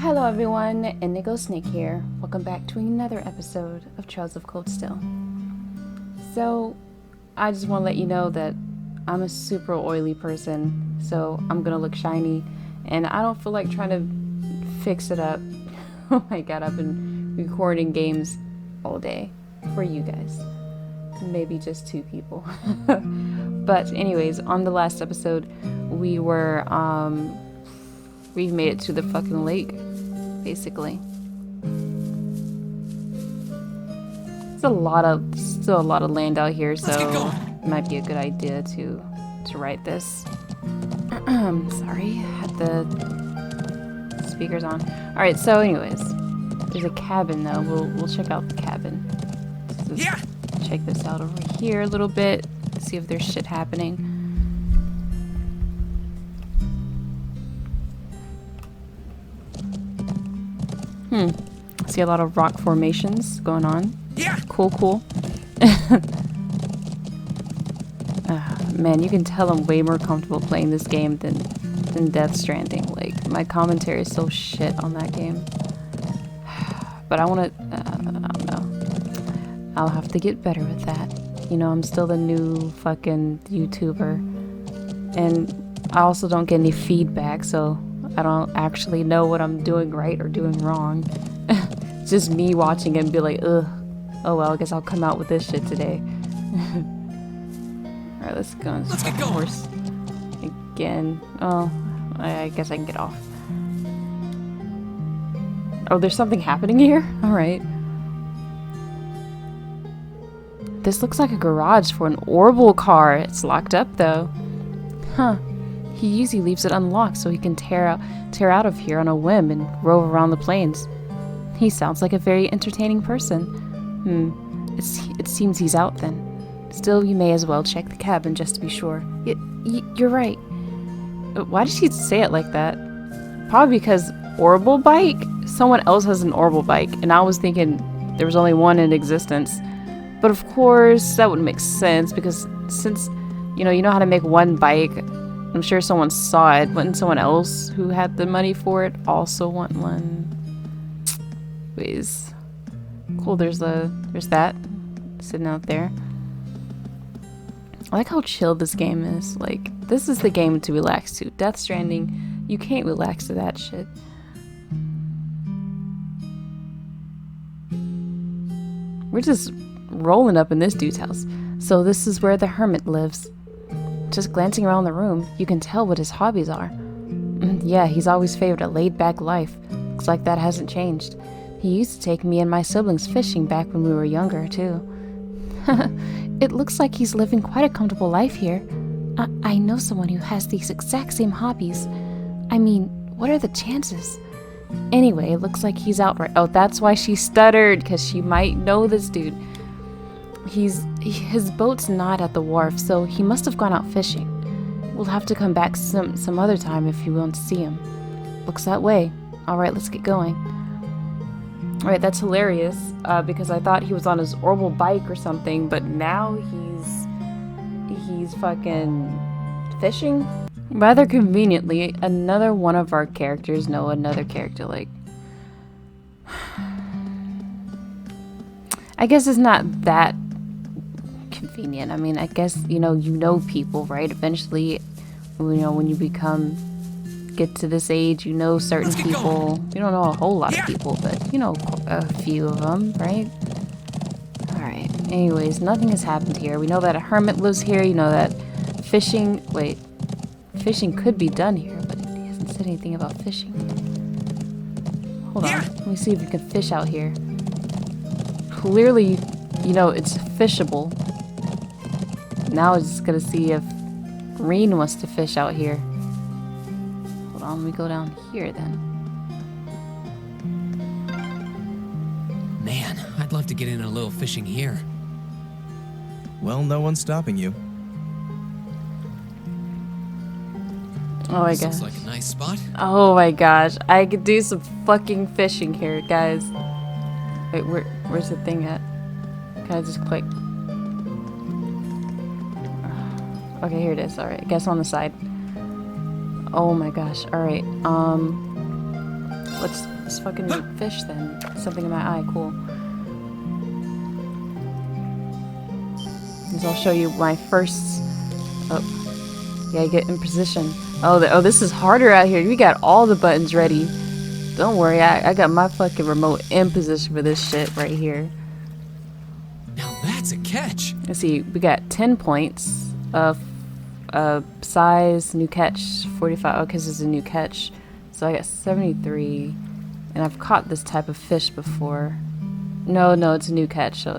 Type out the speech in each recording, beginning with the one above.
Hello everyone, Indigo Snake here. Welcome back to another episode of Trails of Cold Steel. So, I just want to let you know that I'm a super oily person, so I'm gonna look shiny, and I don't feel like trying to fix it up. Oh my god, I've been recording games all day for you guys. Maybe just 2 people. But anyways, on the last episode, we made it to the fucking lake, basically. Still a lot of land out here, so it might be a good idea to write this. Sorry, had the speakers on. All right, so anyways, there's a cabin though. We'll check out the cabin. Check this out over here a little bit. See if there's shit happening. See a lot of rock formations going on. Yeah. Cool. Man, you can tell I'm way more comfortable playing this game than Death Stranding. Like, my commentary is so shit on that game. But I want to, I don't know. I'll have to get better with that. You know, I'm still the new fucking YouTuber. And I also don't get any feedback, so I don't actually know what I'm doing right or doing wrong. It's just me watching it and be like, ugh. Oh well, I guess I'll come out with this shit today. Alright, let's go. Let's get going. Horse again. Oh, I guess I can get off. Oh, there's something happening here? Alright. This looks like a garage for an Orbital car. It's locked up though. Huh. He usually leaves it unlocked so he can tear out of here on a whim and rove around the plains. He sounds like a very entertaining person. It seems he's out then. Still, you may as well check the cabin just to be sure. You're right. Why did she say it like that? Probably because Orbital bike? Someone else has an Orbital bike, and I was thinking there was only one in existence. But of course, that wouldn't make sense because since, you know how to make one bike, I'm sure someone saw it. Wouldn't someone else who had the money for it also want one? Please. Cool, there's that sitting out there. I like how chill this game is. Like, this is the game to relax to. Death Stranding, you can't relax to that shit. We're just rolling up in this dude's house. So this is where the hermit lives. Just glancing around the room, you can tell what his hobbies are. Yeah, he's always favored a laid-back life. Looks like that hasn't changed. He used to take me and my siblings fishing back when we were younger, too. It looks like he's living quite a comfortable life here. I know someone who has these exact same hobbies. I mean, what are the chances? Anyway, it looks like he's out right. Oh, that's why she stuttered, because she might know this dude. His boat's not at the wharf, so he must have gone out fishing. We'll have to come back some other time if you want to see him. Looks that way. Alright, let's get going. Alright, that's hilarious, because I thought he was on his Orbital bike or something, but now he's fucking fishing? Rather conveniently, another one of our characters know another character, like... I guess it's not that convenient. I mean, I guess, you know people, right? Eventually, when you get to this age, you know certain people. You don't know a whole lot of people, but you know a few of them, right? Alright, anyways, nothing has happened here. We know that a hermit lives here. You know that fishing could be done here, but he hasn't said anything about fishing. Hold on, let me see if we can fish out here. Clearly, it's fishable. Now we're just gonna see if Reen wants to fish out here. Let me go down here then. Man, I'd love to get in a little fishing here. Well, no one's stopping you. Oh my This gosh. looks like a nice spot. Oh my gosh. I could do some fucking fishing here, guys. Wait, where's the thing at? Can I just click? Okay, here it is. Alright, I guess on the side. Oh my gosh. Alright. Let's fucking fish then. Something in my eye, cool. I'll show you my first. Oh, yeah, get in position. Oh, this is harder out here. We got all the buttons ready. Don't worry, I got my fucking remote in position for this shit right here. Now that's a catch. Let's see, we got 10 points. Size, new catch, 45. Oh, because it's a new catch. So I got 73. And I've caught this type of fish before. No, it's a new catch, so I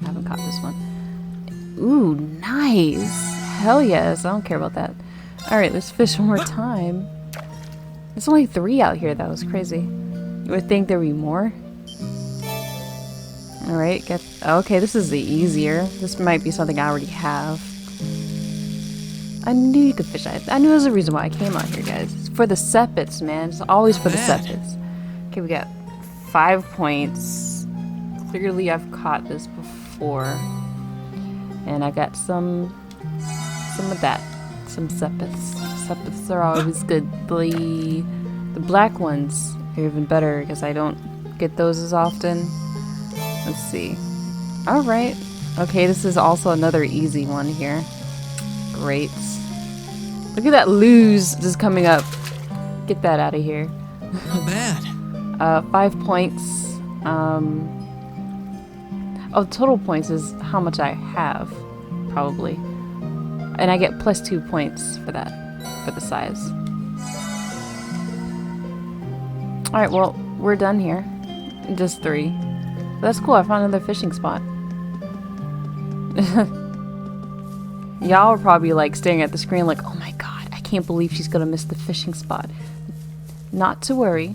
haven't caught this one. Ooh, nice. Hell yes, I don't care about that. Alright, let's fish one more time. There's only 3 out here, that was crazy. You would think there'd be more. Alright, okay, this is the easier. This might be something I already have. I knew you could fish. I knew there was a reason why I came out here, guys. It's for the sepets, man. It's always for the sepets. Okay, we got 5 points. Clearly I've caught this before. And I got some of that. Some sepets. Sepets are always good. The black ones are even better because I don't get those as often. Let's see. Alright. Okay, this is also another easy one here. Great. Look at that lose just coming up. Get that out of here. Not bad. 5 points. Oh, total points is how much I have, probably. And I get plus 2 points for that, for the size. Alright, well, we're done here. Just 3. But that's cool, I found another fishing spot. Y'all are probably like staring at the screen like, oh my god, I can't believe she's gonna miss the fishing spot. Not to worry.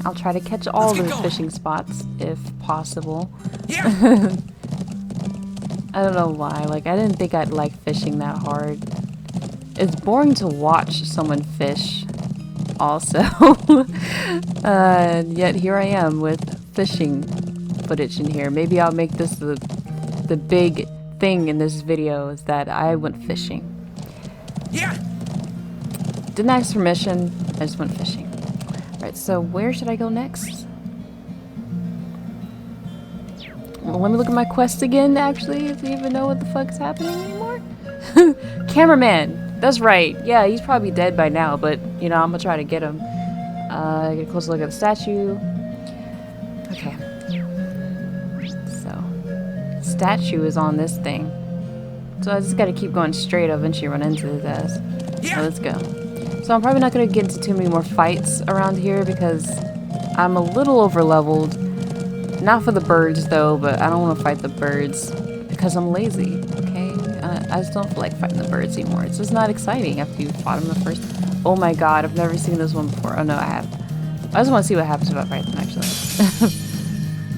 I'll try to catch all the fishing spots if possible. Yeah. I don't know why. Like, I didn't think I'd like fishing that hard. It's boring to watch someone fish also. Yet here I am with fishing footage in here. Maybe I'll make this the big thing in this video is that I went fishing. Yeah. Didn't ask permission. I just went fishing. Alright, so where should I go next? Well, let me look at my quest again, actually, if you even know what the fuck's happening anymore. Cameraman! That's right. Yeah, he's probably dead by now, but, you know, I'm gonna try to get him. Get a closer look at the statue. Okay. So, statue is on this thing. So I just gotta keep going straight, I'll eventually run into his ass. Yeah. So let's go. So I'm probably not going to get into too many more fights around here because I'm a little over leveled. Not for the birds though, but I don't want to fight the birds because I'm lazy, okay? I just don't feel like fighting the birds anymore. It's just not exciting after you fought them the first. Oh my god, I've never seen this one before. Oh no, I have. I just want to see what happens if I fight them actually.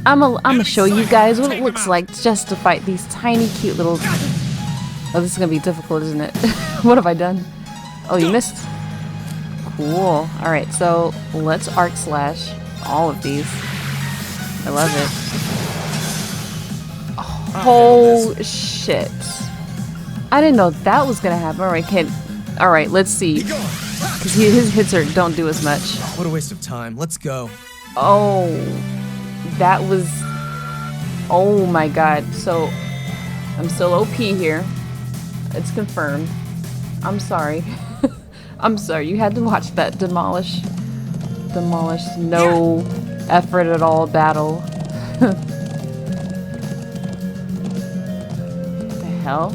I'm gonna show you guys what it looks like just to fight these tiny cute little... Oh, this is gonna be difficult, isn't it? What have I done? Oh, you missed. Cool. Alright, so let's arc slash all of these. I love it. Oh, shit. I didn't know that was gonna happen. Alright, let's see. Because his hits don't do as much. What a waste of time. Let's go. Oh, that was... Oh my god. So, I'm still OP here. It's confirmed. I'm sorry. I'm sorry, you had to watch that demolish, no effort at all battle. What the hell?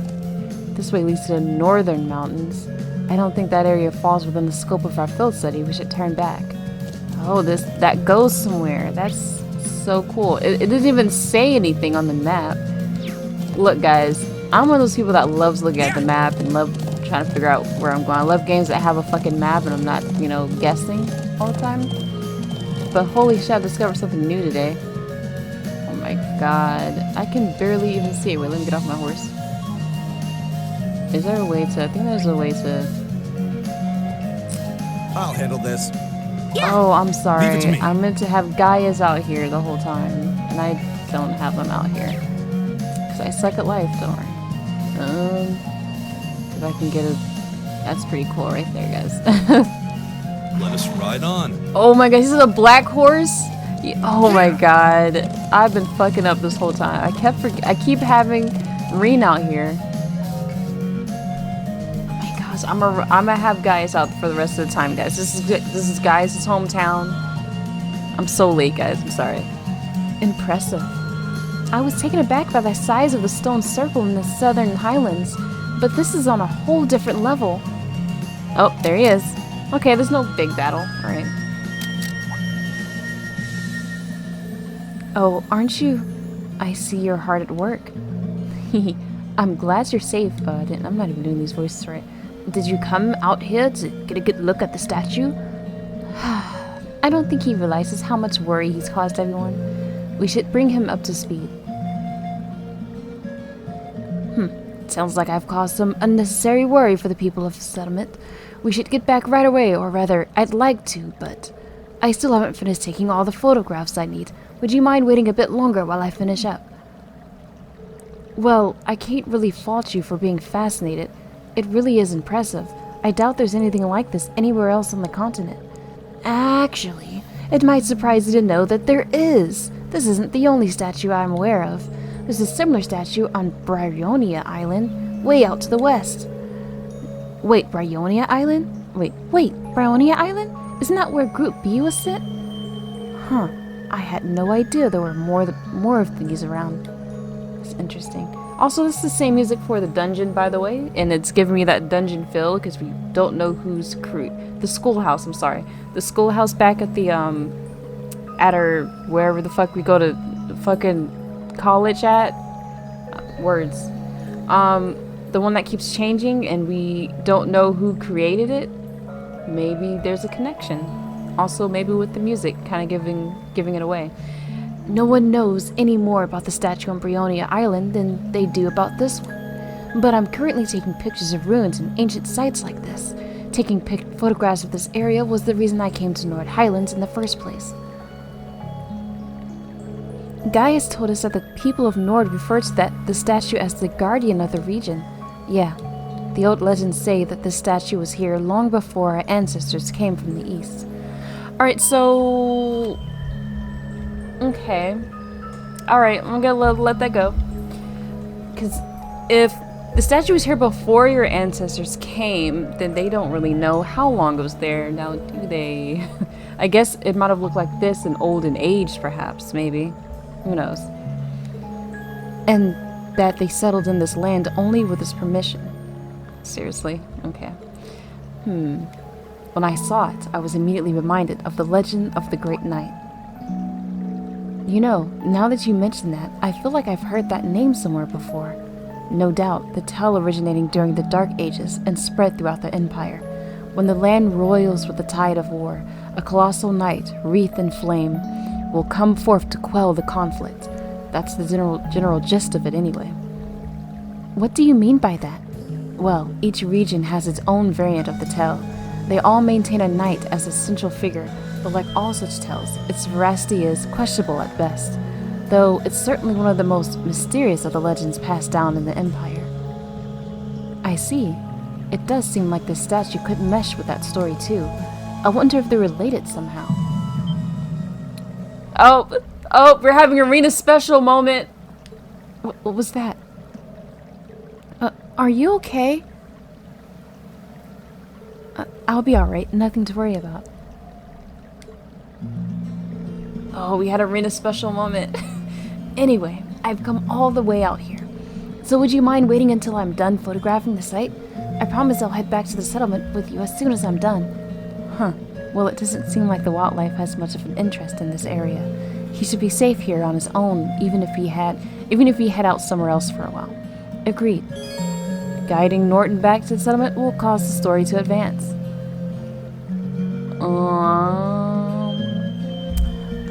This way leads to the northern mountains. I don't think that area falls within the scope of our field study. We should turn back. Oh, that goes somewhere. That's so cool. It doesn't even say anything on the map. Look, guys, I'm one of those people that loves looking at the map and love trying to figure out where I'm going. I love games that have a fucking map and I'm not, you know, guessing all the time. But holy shit, I discovered something new today. Oh my god. I can barely even see it. Wait, let me get off my horse. Is there a way to... I think there's a way to... I'll handle this. Oh, I'm sorry. Leave it to me. I meant to have Gaia's out here the whole time. And I don't have them out here. Because I suck at life, don't worry. If I can get a... That's pretty cool right there, guys. Let us ride on. Oh my god, this is a black horse? Oh my god. I've been fucking up this whole time. I keep having Reen out here. Oh my gosh, I'm gonna have Gaius out for the rest of the time, guys. This is Gaius' hometown. I'm so late, guys. I'm sorry. Impressive. I was taken aback by the size of the stone circle in the southern highlands, but this is on a whole different level. Oh, there he is. Okay, there's no big battle. Alright. Oh, aren't you? I see you're hard at work. I'm glad you're safe. I'm not even doing these voices right. Did you come out here to get a good look at the statue? I don't think he realizes how much worry he's caused everyone. We should bring him up to speed. Sounds like I've caused some unnecessary worry for the people of the settlement. We should get back right away, or rather, I'd like to, but I still haven't finished taking all the photographs I need. Would you mind waiting a bit longer while I finish up? Well, I can't really fault you for being fascinated. It really is impressive. I doubt there's anything like this anywhere else on the continent. Actually, it might surprise you to know that there is. This isn't the only statue I'm aware of. There's a similar statue on Bryonia Island, way out to the west. Wait, Bryonia Island? Wait, Bryonia Island? Isn't that where Group B was sent? Huh, I had no idea there were more of these around. It's interesting. Also, this is the same music for the dungeon, by the way, and it's giving me that dungeon feel because we don't know who's the schoolhouse, I'm sorry. The schoolhouse back at the, at our, wherever the fuck we go to fucking college at. Words. The one that keeps changing and we don't know who created it. Maybe there's a connection. Also, maybe with the music, kind of giving it away. No one knows any more about the statue on Bryonia Island than they do about this one. But I'm currently taking pictures of ruins and ancient sites like this. Taking photographs of this area was the reason I came to Nord Highlands in the first place. Gaius told us that the people of Nord refer to the statue as the guardian of the region. Yeah, the old legends say that this statue was here long before our ancestors came from the east. Alright, so... Okay. Alright, I'm gonna let that go. Because if the statue was here before your ancestors came, then they don't really know how long it was there. Now, do they? I guess it might have looked like this and old and aged, perhaps, maybe. Who knows? And that they settled in this land only with his permission. Seriously? Okay. When I saw it, I was immediately reminded of the legend of the Great Knight. You know, now that you mention that, I feel like I've heard that name somewhere before. No doubt, the tale originating during the Dark Ages and spread throughout the Empire. When the land roils with the tide of war, a colossal knight, wreathed in flame, will come forth to quell the conflict. That's the general gist of it anyway. What do you mean by that? Well, each region has its own variant of the tale. They all maintain a knight as a central figure, but like all such tales, its veracity is questionable at best, though it's certainly one of the most mysterious of the legends passed down in the Empire. I see. It does seem like this statue could mesh with that story too. I wonder if they're related somehow. Oh, we're having Arena special moment. What was that? Are you okay? I'll be alright, nothing to worry about. Oh, we had Arena special moment. Anyway, I've come all the way out here. So would you mind waiting until I'm done photographing the site? I promise I'll head back to the settlement with you as soon as I'm done. Huh. Well, it doesn't seem like the wildlife has much of an interest in this area. He should be safe here on his own, even if he head out somewhere else for a while. Agreed. Guiding Norton back to the settlement will cause the story to advance.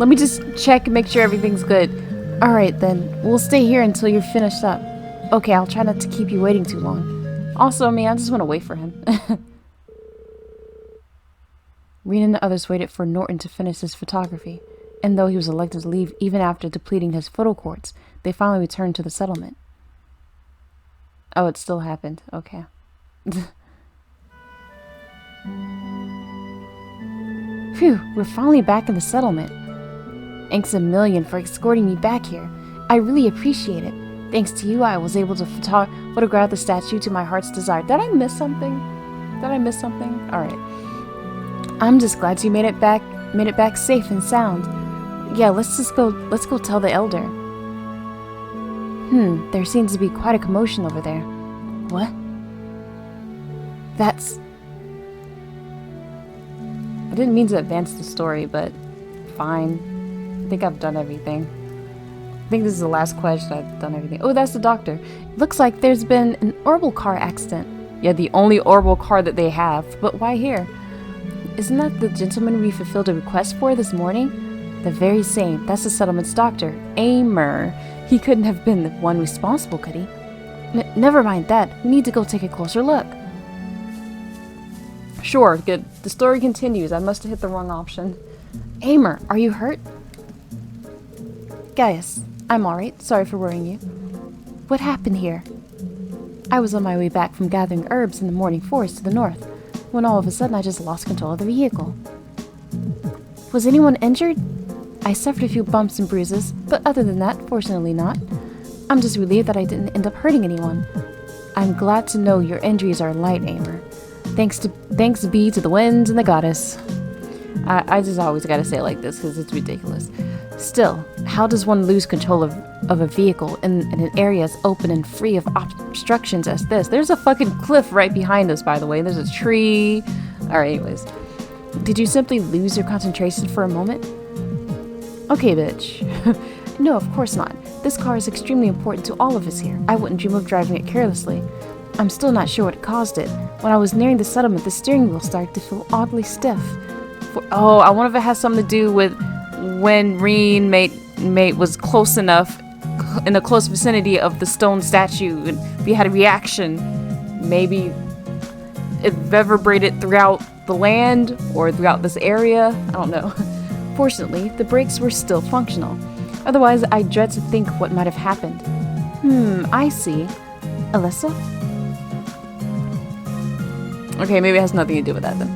Let me just check and make sure everything's good. Alright then, we'll stay here until you're finished up. Okay, I'll try not to keep you waiting too long. Also, I just want to wait for him. Reen and the others waited for Norton to finish his photography, and though he was elected to leave even after depleting his photo quartz, they finally returned to the settlement. Oh, it still happened. Okay. Phew, we're finally back in the settlement. Thanks a million for escorting me back here. I really appreciate it. Thanks to you, I was able to photograph the statue to my heart's desire. Did I miss something? Alright. I'm just glad you made it back safe and sound. Yeah, let's go tell the elder. There seems to be quite a commotion over there. What? That's... I didn't mean to advance the story, but fine. I think I've done everything. I think this is the last question. I've done everything. Oh, that's the doctor. Looks like there's been an orbital car accident. Yeah, the only orbital car that they have. But why here? Isn't that the gentleman we fulfilled a request for this morning? The very same. That's the settlement's doctor, Aimer. He couldn't have been the one responsible, could he? Never mind that. We need to go take a closer look. Sure, good. The story continues. I must have hit the wrong option. Aimer, are you hurt? Gaius, I'm alright. Sorry for worrying you. What happened here? I was on my way back from gathering herbs in the morning forest to the north, when all of a sudden I just lost control of the vehicle. Was anyone injured? I suffered a few bumps and bruises, but other than that, fortunately not. I'm just relieved that I didn't end up hurting anyone. I'm glad to know your injuries are light, Aimer. Thanks be to the winds and the goddess. I just always gotta say it like this because it's ridiculous. Still, how does one lose control of a vehicle in an area as open and free of obstructions as this? There's a fucking cliff right behind us, by the way. There's a tree. Alright, anyways. Did you simply lose your concentration for a moment? Okay, bitch. No, of course not. This car is extremely important to all of us here. I wouldn't dream of driving it carelessly. I'm still not sure what caused it. When I was nearing the settlement, the steering wheel started to feel oddly stiff. Oh, I wonder if it has something to do with when Reen mate was close enough, in the close vicinity of the stone statue, and we had a reaction. Maybe it reverberated throughout the land or throughout this area. I don't know. Fortunately, the brakes were still functional. Otherwise, I dread to think what might have happened. I see. Alyssa? Okay, maybe it has nothing to do with that then.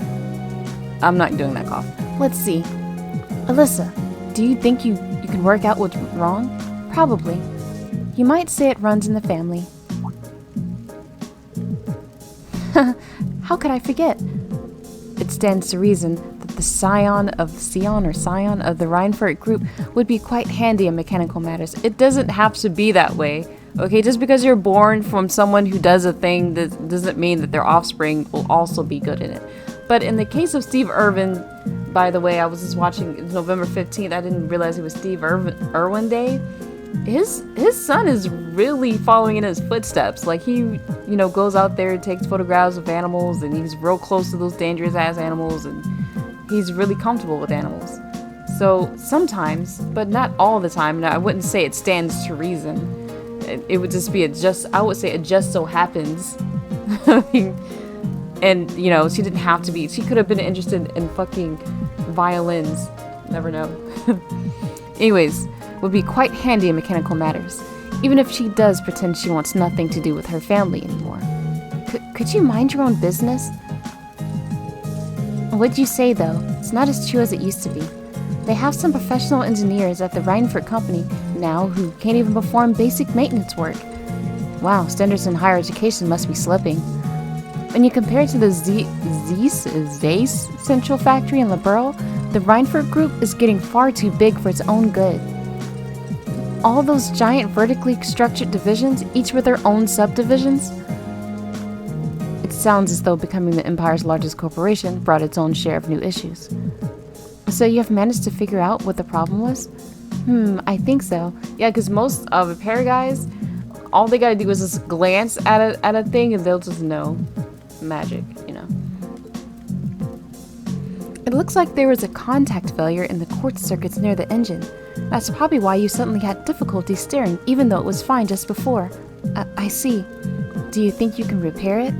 I'm not doing that cough. Let's see. Alyssa, do you think you can work out what's wrong? Probably. You might say it runs in the family. How could I forget? It stands to reason that the scion of the Reinfurt group would be quite handy in mechanical matters. It doesn't have to be that way. Okay, just because you're born from someone who does a thing, that doesn't mean that their offspring will also be good in it. But in the case of Steve Irwin, by the way, I was just watching, it's November 15th, I didn't realize it was Steve Irwin Day. His son is really following in his footsteps. Like, he, goes out there and takes photographs of animals, and he's real close to those dangerous ass animals, and he's really comfortable with animals. So sometimes, but not all the time, now I wouldn't say it stands to reason. It would just be I would say it just so happens. And, she didn't have to be. She could have been interested in fucking violins. Never know. Anyways, would be quite handy in mechanical matters. Even if she does pretend she wants nothing to do with her family anymore. Could you mind your own business? What'd you say, though? It's not as true as it used to be. They have some professional engineers at the Reinfurt company now who can't even perform basic maintenance work. Wow, standards in higher education must be slipping. When you compare it to the Zeiss Central Factory in Liberl, the Reinfurt Group is getting far too big for its own good. All those giant vertically structured divisions, each with their own subdivisions. It sounds as though becoming the Empire's largest corporation brought its own share of new issues. So you have managed to figure out what the problem was? I think so. Yeah, because most of repair guys, all they gotta do is just glance at a thing and they'll just know. Magic, It looks like there was a contact failure in the quartz circuits near the engine. That's probably why you suddenly had difficulty steering, even though it was fine just before. I see. Do you think you can repair it?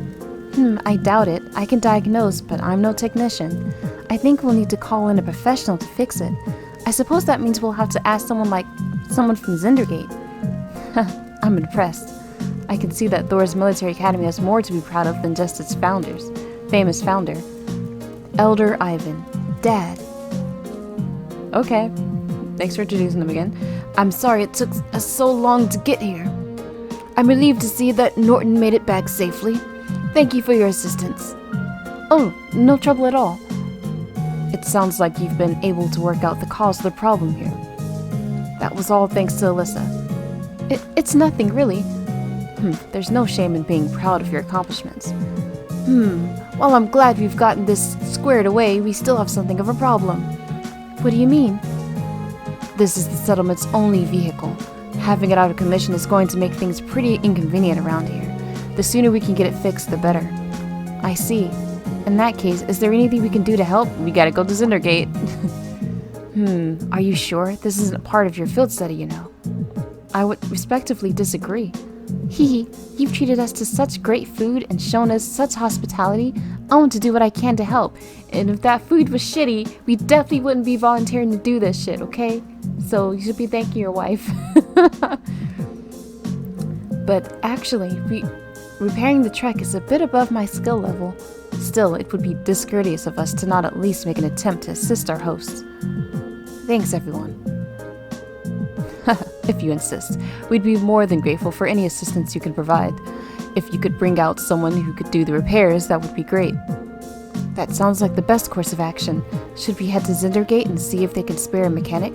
I doubt it. I can diagnose, but I'm no technician. I think we'll need to call in a professional to fix it. I suppose that means we'll have to ask someone from Zendergate. I'm impressed. I can see that Thor's military academy has more to be proud of than just its famous founder. Elder Ivan. Dad, Okay. Thanks for introducing them again. I'm sorry it took us so long to get here. I'm relieved to see that Norton made it back safely. Thank you for your assistance. Oh, no trouble at all. It sounds like you've been able to work out the cause of the problem here. That was all thanks to Alyssa. It's nothing, really. There's no shame in being proud of your accomplishments. While I'm glad we've gotten this squared away, we still have something of a problem. What do you mean? This is the settlement's only vehicle. Having it out of commission is going to make things pretty inconvenient around here. The sooner we can get it fixed, the better. I see. In that case, is there anything we can do to help? We gotta go to Zindergate. Are you sure? This isn't a part of your field study, you know. I would respectively disagree. Hee, you've treated us to such great food and shown us such hospitality. I want to do what I can to help. And if that food was shitty, we definitely wouldn't be volunteering to do this shit, okay? So you should be thanking your wife. But actually, repairing the truck is a bit above my skill level. Still, it would be discourteous of us to not at least make an attempt to assist our hosts. Thanks, everyone. If you insist. We'd be more than grateful for any assistance you can provide. If you could bring out someone who could do the repairs, that would be great. That sounds like the best course of action. Should we head to Zindergate and see if they can spare a mechanic?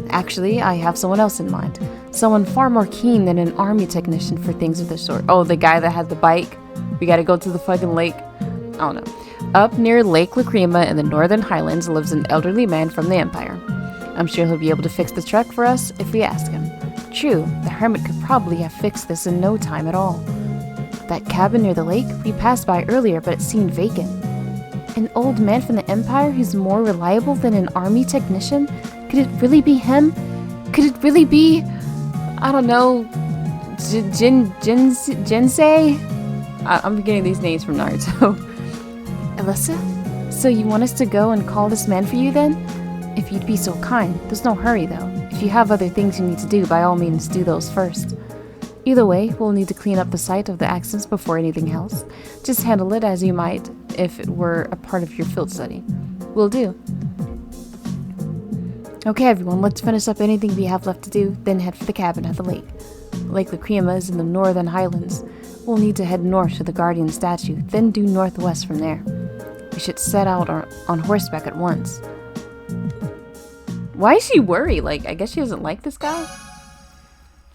Actually, I have someone else in mind. Someone far more keen than an army technician for things of this sort. Oh, the guy that had the bike? We gotta go to the fucking lake? I don't know. Up near Lake Lacrima in the Northern Highlands lives an elderly man from the Empire. I'm sure he'll be able to fix the truck for us if we ask him. True, the hermit could probably have fixed this in no time at all. That cabin near the lake, we passed by earlier, but it seemed vacant. An old man from the Empire who's more reliable than an army technician? Could it really be him? Could it really be, I don't know, Jinsei? I'm getting these names from Naruto. Alyssa? So you want us to go and call this man for you then? If you'd be so kind. There's no hurry though. If you have other things you need to do, by all means do those first. Either way, we'll need to clean up the site of the accidents before anything else. Just handle it as you might if it were a part of your field study. Will do. Okay everyone, let's finish up anything we have left to do, then head for the cabin at the lake. Lake Lacrima is in the Northern Highlands. We'll need to head north to the Guardian statue, then due northwest from there. We should set out on horseback at once. Why is she worried? Like, I guess she doesn't like this guy?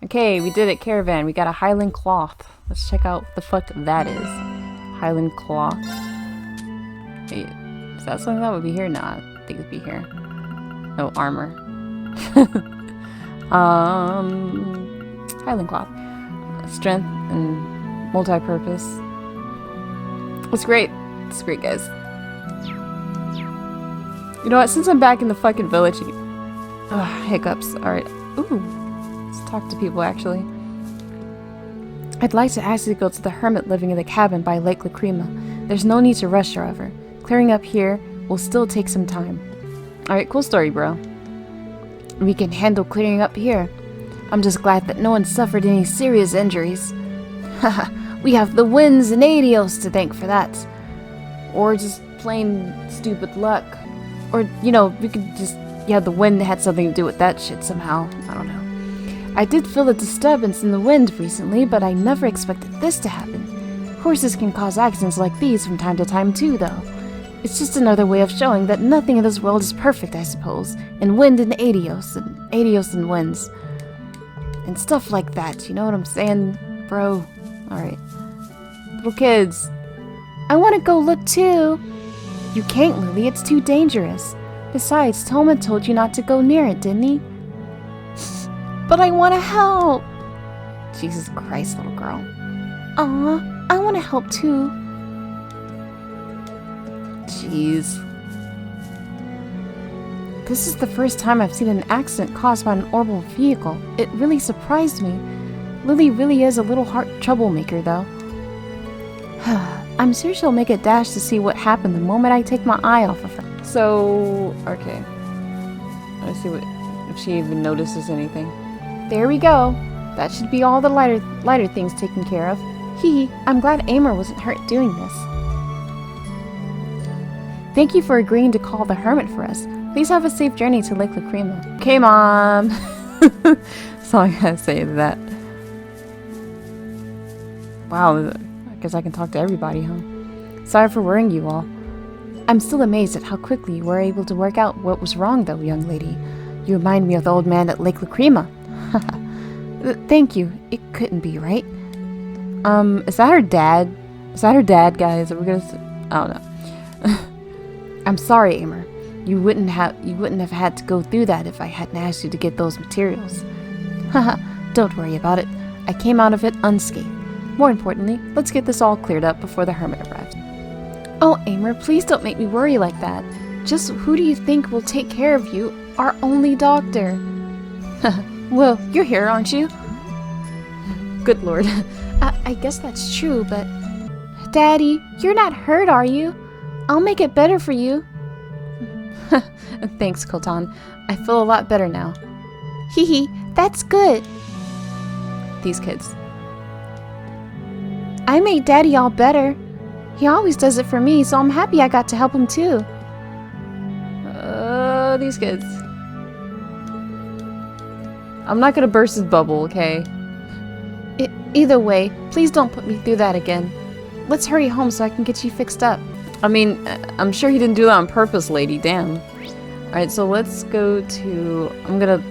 Okay, we did it, caravan. We got a Highland cloth. Let's check out what the fuck that is. Highland cloth. Wait, is that something that would be here? Nah, I think it'd be here. No, armor. Highland cloth. Strength and multi-purpose. It's great. It's great, guys. You know what? Since I'm back in the fucking village... hiccups. Alright. Ooh. Let's talk to people, actually. I'd like to ask you to go to the hermit living in the cabin by Lake Lacrima. There's no need to rush, however. Clearing up here will still take some time. Alright, cool story, bro. We can handle clearing up here. I'm just glad that no one suffered any serious injuries. Haha, we have the winds and Adios to thank for that. Or just plain stupid luck. Or, you know, we could just... Yeah, the wind had something to do with that shit somehow. I don't know. I did feel a disturbance in the wind recently, but I never expected this to happen. Horses can cause accidents like these from time to time too, though. It's just another way of showing that nothing in this world is perfect, I suppose. And wind and Adios and winds. And stuff like that, you know what I'm saying, bro? Alright. Little kids. I want to go look too. You can't, Lily, it's too dangerous. Besides, Toma told you not to go near it, didn't he? But I want to help. Jesus Christ, little girl. Aw, I want to help too. Jeez. This is the first time I've seen an accident caused by an orbital vehicle. It really surprised me. Lily really is a little heart troublemaker, though. I'm sure she'll make a dash to see what happened the moment I take my eye off of her. So, okay. Let's see if she even notices anything. There we go. That should be all the lighter things taken care of. I'm glad Amer wasn't hurt doing this. Thank you for agreeing to call the hermit for us. Please have a safe journey to Lake Lacrima. Okay, Mom. That's all I gotta say to that. Wow, I guess I can talk to everybody, huh? Sorry for worrying you all. I'm still amazed at how quickly you were able to work out what was wrong, though, young lady. You remind me of the old man at Lake Lacrima. Thank you. It couldn't be, right? Is that her dad? Is that her dad, guys? Are we gonna... I don't know. I'm sorry, Aimer. You wouldn't have had to go through that if I hadn't asked you to get those materials. Haha, don't worry about it. I came out of it unscathed. More importantly, let's get this all cleared up before the hermit arrives. Oh, Aimer, please don't make me worry like that. Just who do you think will take care of you? Our only doctor. Well, you're here, aren't you? Good lord. I guess that's true, but... Daddy, you're not hurt, are you? I'll make it better for you. Thanks, Kotan. I feel a lot better now. Hee hee, that's good. These kids. I made Daddy all better. He always does it for me, so I'm happy I got to help him too. These kids. I'm not gonna burst his bubble, okay? Either way, please don't put me through that again. Let's hurry home so I can get you fixed up. I mean, I'm sure he didn't do that on purpose, lady. Damn. Alright, so let's go to... I'm gonna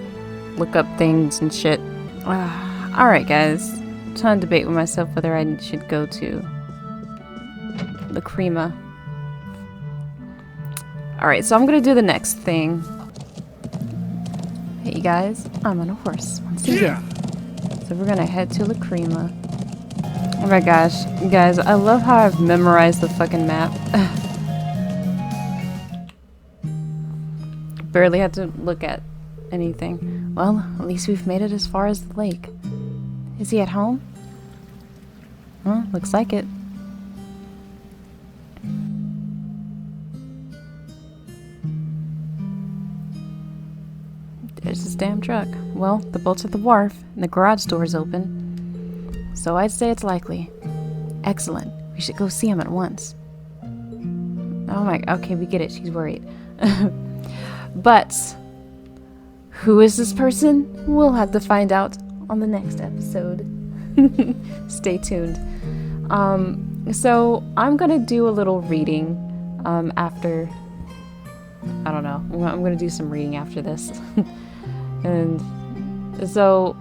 look up things and shit. Alright, guys. I'm trying to debate with myself whether I should go to Lacrima. Alright, so I'm gonna do the next thing. Hey, you guys. I'm on a horse. Once again. So we're gonna head to Lacrima. Oh my gosh, guys, I love how I've memorized the fucking map. Barely had to look at anything. Well, at least we've made it as far as the lake. Is he at home? Well, looks like it. There's his damn truck. Well, the boat's at the wharf, and the garage door is open. So I'd say it's likely. Excellent. We should go see him at once. Oh my... Okay, we get it. She's worried. But... who is this person? We'll have to find out on the next episode. Stay tuned. So I'm gonna do a little reading after... I don't know. I'm gonna do some reading after this. And so...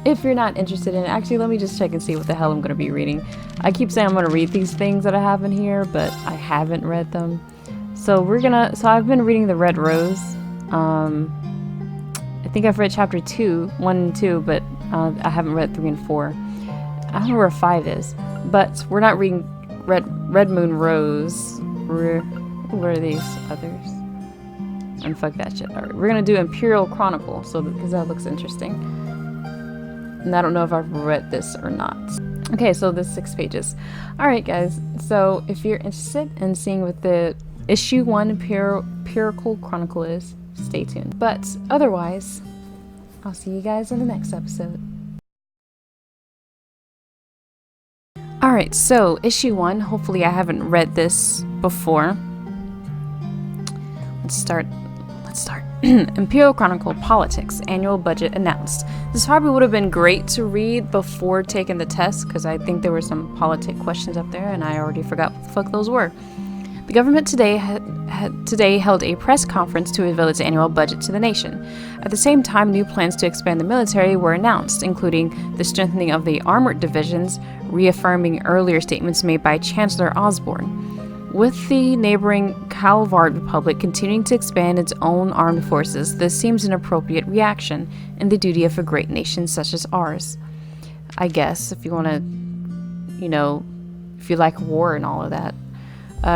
if you're not interested in it, actually let me just check and see what the hell I'm going to be reading. I keep saying I'm going to read these things that I have in here, but I haven't read them. So I've been reading The Red Rose. I think I've read chapter 1 and 2, but I haven't read 3 and 4. I don't know where 5 is, but we're not reading Red Moon Rose. What are these others? And fuck that shit. Alright, we're going to do Imperial Chronicle, because that looks interesting. And I don't know if I've read this or not. Okay, so this 6 pages. Alright guys, so if you're interested in seeing what the issue 1 Empirical Chronicle is, stay tuned. But otherwise, I'll see you guys in the next episode. Alright, so issue 1, hopefully I haven't read this before. Let's start. Imperial Chronicle Politics Annual Budget Announced. This probably would have been great to read before taking the test, because I think there were some politic questions up there and I already forgot what the fuck those were. The government today held a press conference to reveal its annual budget to the nation. At the same time, new plans to expand the military were announced, including the strengthening of the armored divisions, reaffirming earlier statements made by Chancellor Osborne. With the neighboring Calvard Republic continuing to expand its own armed forces, this seems an appropriate reaction in the duty of a great nation such as ours. I guess, if you want to, if you like war and all of that.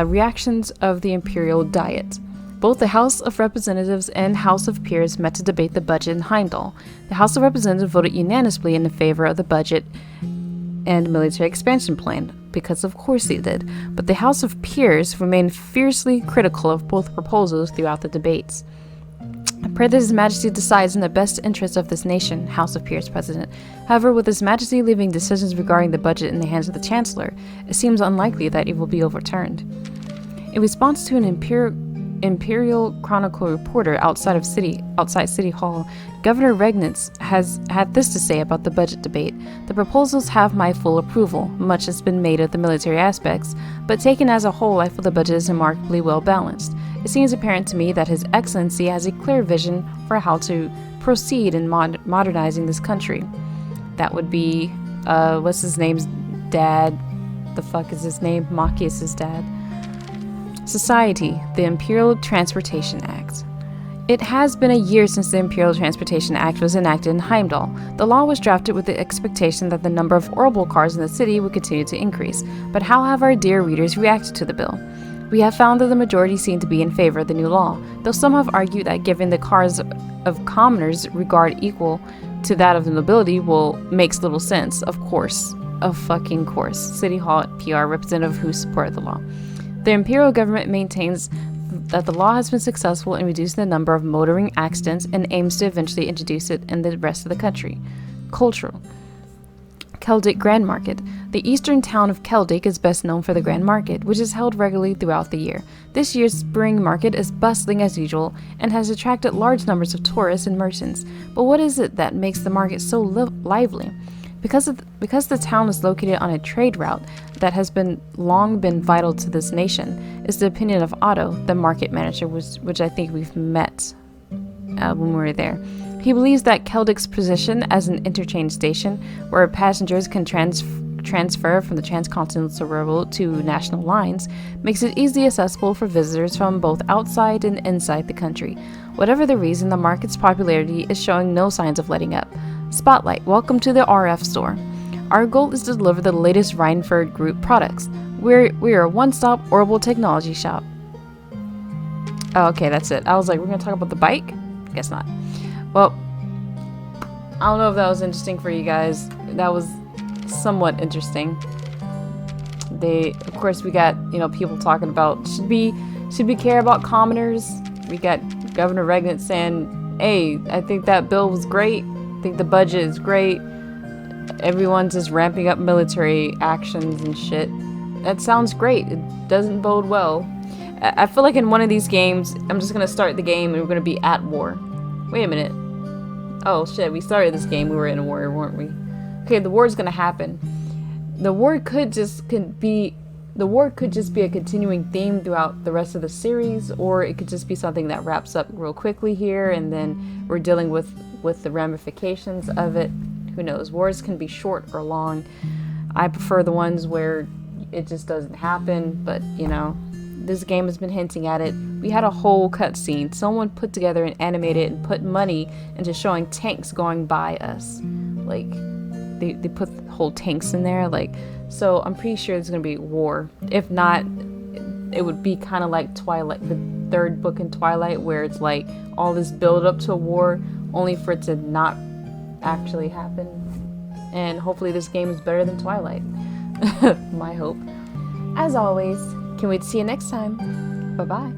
Reactions of the Imperial Diet. Both the House of Representatives and House of Peers met to debate the budget in Heimdall. The House of Representatives voted unanimously in favor of the budget and military expansion plan, because of course they did, but the House of Peers remained fiercely critical of both proposals throughout the debates. I pray that His Majesty decides in the best interest of this nation, House of Peers President. However, with His Majesty leaving decisions regarding the budget in the hands of the Chancellor, it seems unlikely that it will be overturned. In response to an Imperial Chronicle reporter outside City Hall, Governor Regnitz has had this to say about the budget debate. The proposals have my full approval. Much has been made of the military aspects, but taken as a whole, I feel the budget is remarkably well balanced. It seems apparent to me that His Excellency has a clear vision for how to proceed in modernizing this country. That would be, what's his name's dad? The fuck is his name? Machias's dad. Society, the Imperial Transportation Act. It has been a year since the Imperial Transportation Act was enacted in Heimdall. The law was drafted with the expectation that the number of orbital cars in the city would continue to increase. But how have our dear readers reacted to the bill? We have found that the majority seem to be in favor of the new law, though some have argued that giving the cars of commoners regard equal to that of the nobility makes little sense. Of course. Of fucking course. City Hall PR representative who supported the law. The imperial government maintains that the law has been successful in reducing the number of motoring accidents and aims to eventually introduce it in the rest of the country. Cultural. Celtic Grand Market. The eastern town of Celtic is best known for the Grand Market, which is held regularly throughout the year. This year's spring market is bustling as usual and has attracted large numbers of tourists and merchants. But what is it that makes the market so lively? Because the town is located on a trade route that has long been vital to this nation, is the opinion of Otto, the market manager, which I think we've met when we were there. He believes that Celtic's position as an interchange station, where passengers can transfer from the transcontinental railroad to national lines, makes it easily accessible for visitors from both outside and inside the country. Whatever the reason, the market's popularity is showing no signs of letting up. Spotlight, welcome to the RF store. Our goal is to deliver the latest Reinford Group products. We are a one-stop orbital technology shop. Oh, okay, that's it. I was like, we're going to talk about the bike? Guess not. Well, I don't know if that was interesting for you guys. That was somewhat interesting. Of course, we got, people talking about, should we care about commoners? We got Governor Regnitz saying, hey, I think that bill was great. I think the budget is great. Everyone's just ramping up military actions and shit. That sounds great. It doesn't bode well. I feel like in one of these games, I'm just gonna start the game and we're gonna be at war. Wait a minute. Oh shit, we started this game, we were in a war, weren't we? Okay, the war is gonna happen. The war could just be a continuing theme throughout the rest of the series, or it could just be something that wraps up real quickly here and then we're dealing with the ramifications of it. Who knows? Wars can be short or long. I prefer the ones where it just doesn't happen, but this game has been hinting at it. We had a whole cutscene. Someone put together and animated and put money into showing tanks going by us. Like, they put whole tanks in there. Like, so I'm pretty sure there's gonna be war. If not, it would be kind of like Twilight, the third book in Twilight, where it's like all this build up to a war, only for it to not actually happen. And hopefully this game is better than Twilight. My hope. As always, can't wait to see you next time. Bye bye.